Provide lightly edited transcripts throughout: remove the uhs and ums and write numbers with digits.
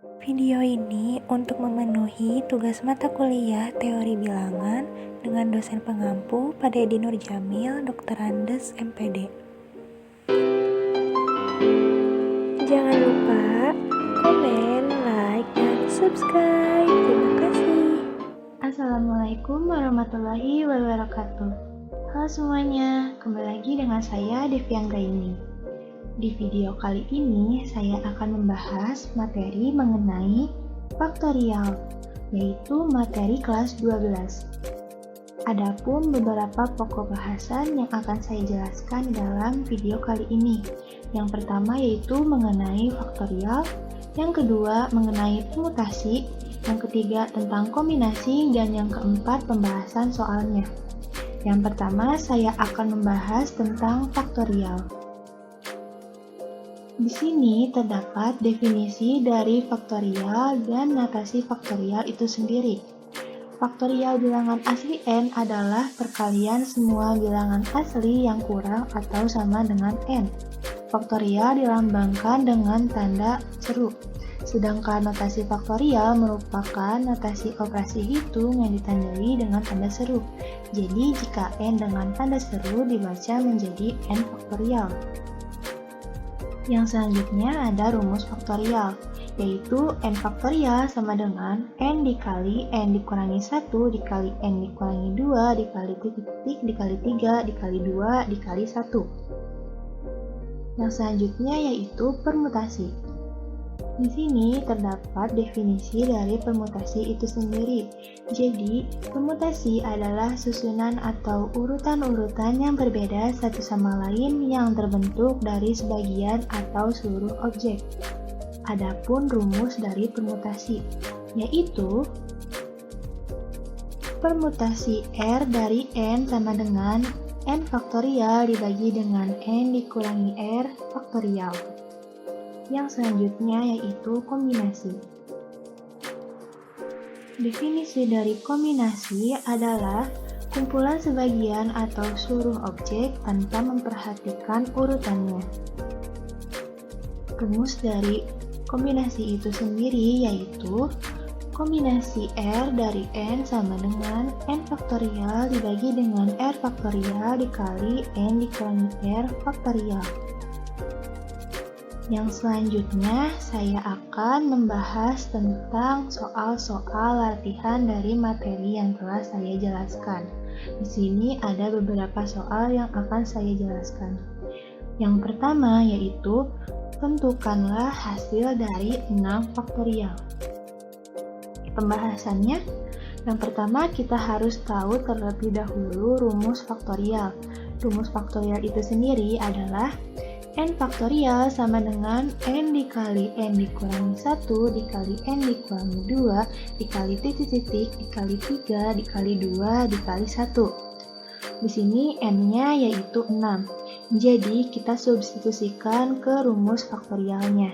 Video ini untuk memenuhi tugas mata kuliah teori bilangan dengan dosen pengampu Pak Dedi Nurjamil, Dr. Andes, MPD. Jangan lupa komen, like, dan subscribe. Terima kasih. Assalamualaikum warahmatullahi wabarakatuh. Halo semuanya, kembali lagi dengan saya Devi Anggraini. Di video kali ini saya akan membahas materi mengenai faktorial, yaitu materi kelas 12. Adapun beberapa pokok bahasan yang akan saya jelaskan dalam video kali ini. Yang pertama yaitu mengenai faktorial, yang kedua mengenai permutasi, yang ketiga tentang kombinasi, dan yang keempat pembahasan soalnya. Yang pertama saya akan membahas tentang faktorial. Di sini terdapat definisi dari faktorial dan notasi faktorial itu sendiri. Faktorial bilangan asli n adalah perkalian semua bilangan asli yang kurang atau sama dengan n. Faktorial dilambangkan dengan tanda seru. Sedangkan notasi faktorial merupakan notasi operasi hitung yang ditandai dengan tanda seru. Jadi jika n dengan tanda seru dibaca menjadi n faktorial. Yang selanjutnya ada rumus faktorial, yaitu n faktorial sama dengan n dikali n dikurangi 1 dikali n dikurangi 2 dikali titik dikali 3 dikali 2 dikali 1. Yang selanjutnya yaitu permutasi. Di sini terdapat definisi dari permutasi itu sendiri. Jadi, permutasi adalah susunan atau urutan-urutan yang berbeda satu sama lain yang terbentuk dari sebagian atau seluruh objek. Adapun rumus dari permutasi, yaitu permutasi R dari N sama dengan N faktorial dibagi dengan N dikurangi R faktorial. Yang selanjutnya yaitu kombinasi. Definisi dari kombinasi adalah kumpulan sebagian atau seluruh objek tanpa memperhatikan urutannya. Rumus dari kombinasi itu sendiri yaitu kombinasi R dari N sama dengan N faktorial dibagi dengan R faktorial dikali N dikurangi R faktorial. Yang selanjutnya, saya akan membahas tentang soal-soal latihan dari materi yang telah saya jelaskan. Di sini ada beberapa soal yang akan saya jelaskan. Yang pertama yaitu, tentukanlah hasil dari 6 faktorial. Pembahasannya, yang pertama kita harus tahu terlebih dahulu rumus faktorial. Rumus faktorial itu sendiri adalah n faktorial sama dengan n dikali n dikurangi 1 dikali n dikurangi 2 dikali titik-titik dikali 3 dikali 2 dikali 1. Di sini n-nya yaitu 6. Jadi kita substitusikan ke rumus faktorialnya.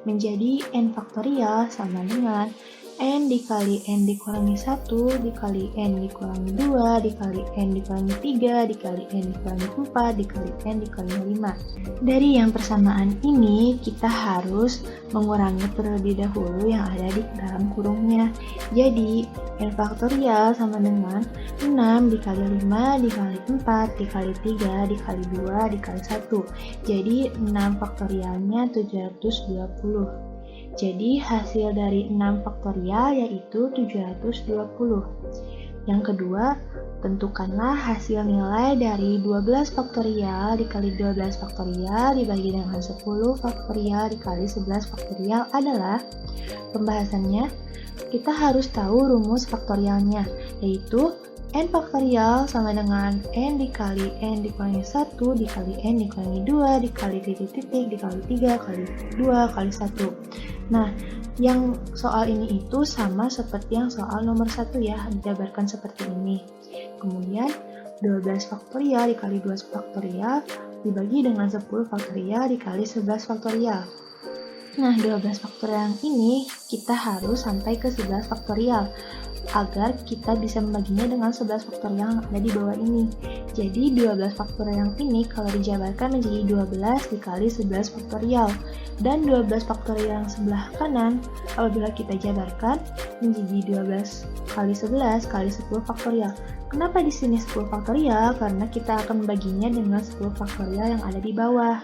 Menjadi n faktorial sama dengan n dikali n dikurangi 1 dikali n dikurangi 2 dikali n dikurangi 3 dikali n dikurangi 4 dikali n dikurangi 5. Dari yang persamaan ini kita harus mengurangi terlebih dahulu yang ada di dalam kurungnya. Jadi n faktorial sama dengan 6 dikali 5 dikali 4 dikali 3 dikali 2 dikali 1. Jadi 6 faktorialnya 720. Jadi hasil dari 6 faktorial yaitu 720. Yang kedua, tentukanlah hasil nilai dari 12 faktorial dikali 12 faktorial dibagi dengan 10 faktorial dikali 11 faktorial adalah, pembahasannya, kita harus tahu rumus faktorialnya, yaitu n faktorial sama dengan n dikali n dikurangi 1 dikali n dikurangi 2 dikali titik-titik dikali 3 kali 2 kali 1. Nah, yang soal ini itu sama seperti yang soal nomor 1 ya, dijabarkan seperti ini. Kemudian 12 faktorial dikali 2 faktorial dibagi dengan 10 faktorial dikali 11 faktorial. Nah, 12 faktorial yang ini kita harus sampai ke 11 faktorial. agar kita bisa membaginya dengan 11 faktorial yang ada di bawah ini. Jadi 12 faktorial yang ini kalau dijabarkan menjadi 12 dikali 11 faktorial. Dan 12 faktorial yang sebelah kanan apabila kita jabarkan menjadi 12 kali 11 kali 10 faktorial. Kenapa di sini 10 faktorial? Karena kita akan membaginya dengan 10 faktorial yang ada di bawah.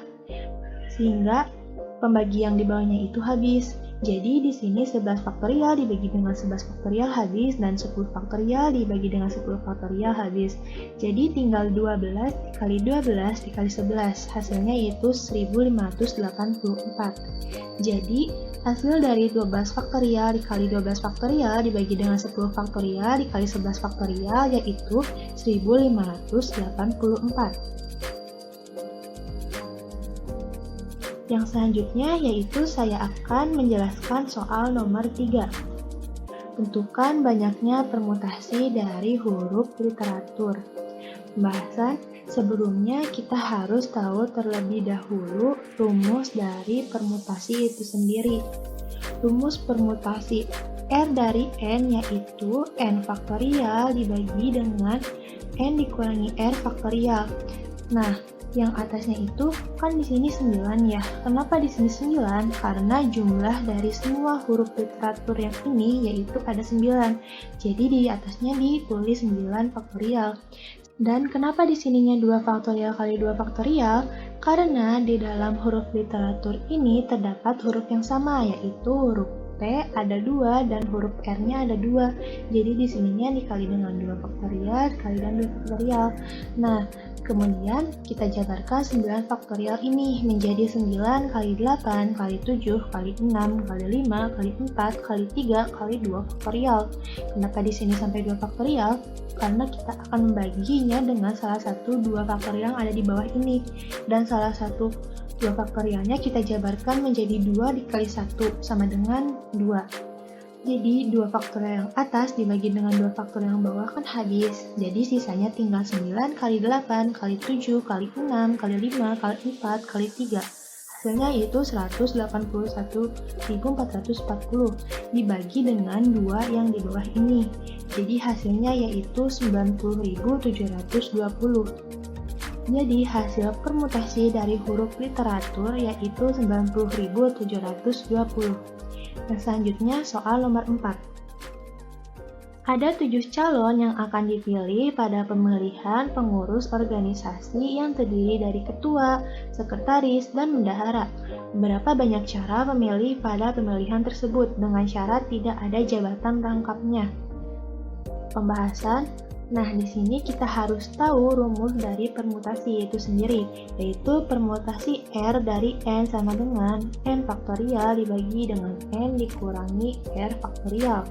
Sehingga pembagi yang di bawahnya itu habis. Jadi di sini 11 faktorial dibagi dengan 11 faktorial habis dan 10 faktorial dibagi dengan 10 faktorial habis. Jadi tinggal 12 dikali 12 dikali 11. Hasilnya yaitu 1584. Jadi hasil dari 12 faktorial dikali 12 faktorial dibagi dengan 10 faktorial dikali 11 faktorial yaitu 1584. Yang selanjutnya yaitu saya akan menjelaskan soal nomor 3. Tentukan banyaknya permutasi dari huruf literatur. Pembahasan sebelumnya kita harus tahu terlebih dahulu rumus dari permutasi itu sendiri. Rumus permutasi R dari N yaitu N faktorial dibagi dengan N dikurangi R faktorial. Nah, yang atasnya itu kan di sini 9 ya. Kenapa di sini 9? Karena jumlah dari semua huruf literatur yang ini yaitu ada 9. Jadi di atasnya ditulis 9 faktorial. Dan kenapa di sininya 2 faktorial kali 2 faktorial? Karena di dalam huruf literatur ini terdapat huruf yang sama yaitu huruf T ada 2 dan huruf R-nya ada 2. Jadi di sininya dikali dengan 2 faktorial dikali dengan 2 faktorial. Nah, kemudian kita jabarkan 9 faktorial ini menjadi 9 kali 8 kali 7 kali 6 kali 5 kali 4 kali 3 kali 2 faktorial. Kenapa di sini sampai 2 faktorial? Karena kita akan membaginya dengan salah satu 2 faktorial yang ada di bawah ini. Dan salah satu 2 faktorialnya kita jabarkan menjadi 2 dikali 1 sama dengan 2. Jadi 2 faktorial yang atas dibagi dengan 2 faktorial yang bawah kan habis. Jadi sisanya tinggal 9 kali 8 kali 7 kali 6 kali 5 kali 4 kali 3. Hasilnya yaitu 181.440 dibagi dengan 2 yang di bawah ini. Jadi hasilnya yaitu 90.720. Jadi hasil permutasi dari huruf literatur yaitu 90.720. Dan selanjutnya soal nomor 4. Ada 7 calon yang akan dipilih pada pemilihan pengurus organisasi yang terdiri dari ketua, sekretaris, dan bendahara. Berapa banyak cara memilih pada pemilihan tersebut dengan syarat tidak ada jabatan rangkapnya? Pembahasan. Nah, di sini kita harus tahu rumus dari permutasi itu sendiri, yaitu permutasi R dari N sama dengan N faktorial dibagi dengan N dikurangi R faktorial.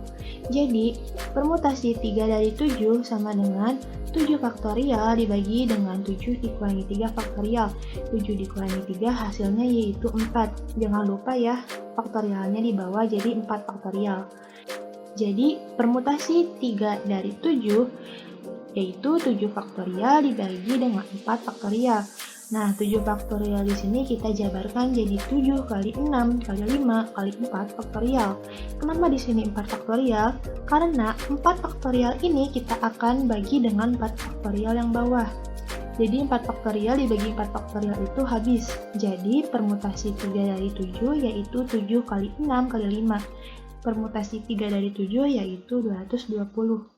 Jadi, permutasi 3 dari 7 sama dengan 7 faktorial dibagi dengan 7 dikurangi 3 faktorial. 7 dikurangi 3 hasilnya yaitu 4. Jangan lupa ya, faktorialnya di bawah jadi 4 faktorial. Jadi, permutasi 3 dari 7 yaitu 7 faktorial dibagi dengan 4 faktorial. Nah, 7 faktorial di sini kita jabarkan jadi 7 kali 6 kali 5 kali 4 faktorial. Kenapa di sini 4 faktorial? Karena 4 faktorial ini kita akan bagi dengan 4 faktorial yang bawah. Jadi 4 faktorial dibagi 4 faktorial itu habis. Jadi permutasi 3 dari 7 yaitu 7 kali 6 kali 5. Permutasi 3 dari 7 yaitu 220.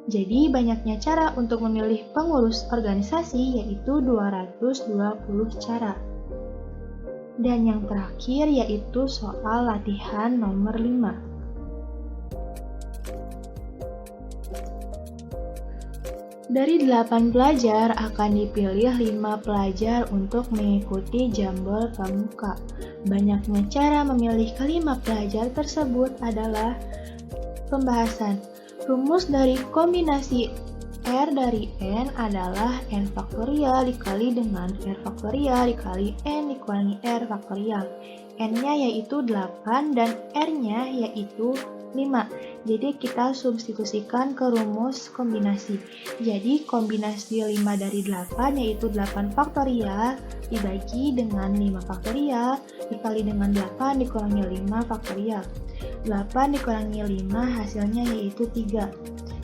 Jadi banyaknya cara untuk memilih pengurus organisasi yaitu 220 cara. Dan yang terakhir yaitu soal latihan nomor 5. Dari 8 pelajar akan dipilih 5 pelajar untuk mengikuti jambol pramuka. Banyaknya cara memilih kelima pelajar tersebut adalah pembahasan. Rumus dari kombinasi R dari N adalah N faktorial dikali dengan R faktorial dikali N dikurangi R faktorial. N-nya yaitu 8 dan R-nya yaitu 5. Jadi kita substitusikan ke rumus kombinasi. Jadi kombinasi 5 dari 8 yaitu 8 faktorial dibagi dengan 5 faktorial dikali dengan 8 dikurangi 5 faktorial. 8 dikurangi 5 hasilnya yaitu 3.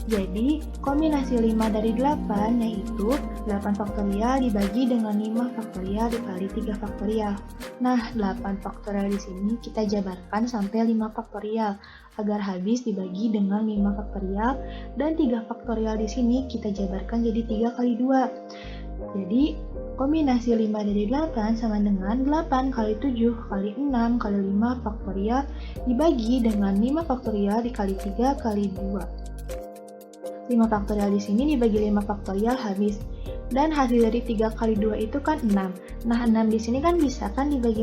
Jadi kombinasi 5 dari 8 yaitu 8 faktorial dibagi dengan 5 faktorial dikali 3 faktorial. Nah, 8 faktorial di sini kita jabarkan sampai 5 faktorial agar habis dibagi dengan 5 faktorial, dan 3 faktorial di sini kita jabarkan jadi 3 kali 2. Jadi kombinasi 5 dari 8 sama dengan 8 kali 7 kali 6 kali 5 faktorial dibagi dengan 5 faktorial dikali 3 kali 2. 5 faktorial di sini dibagi 5 faktorial habis. Dan hasil dari 3 kali 2 itu kan 6. Nah, 6 di sini kan bisa kan dibagi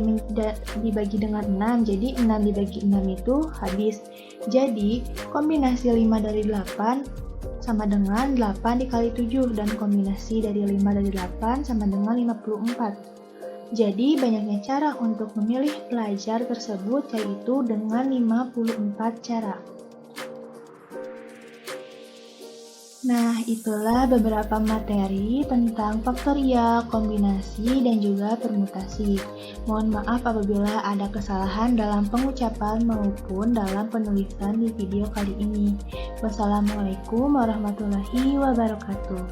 dengan 6. Jadi 6 dibagi 6 itu habis. Jadi kombinasi 5 dari 8 sama dengan 8 dikali 7, dan kombinasi dari 5 dari 8 sama dengan 54. Jadi banyaknya cara untuk memilih pelajar tersebut, yaitu dengan 54 cara. Nah, itulah beberapa materi tentang faktorial, kombinasi, dan juga permutasi. Mohon maaf apabila ada kesalahan dalam pengucapan maupun dalam penulisan di video kali ini. Wassalamualaikum warahmatullahi wabarakatuh.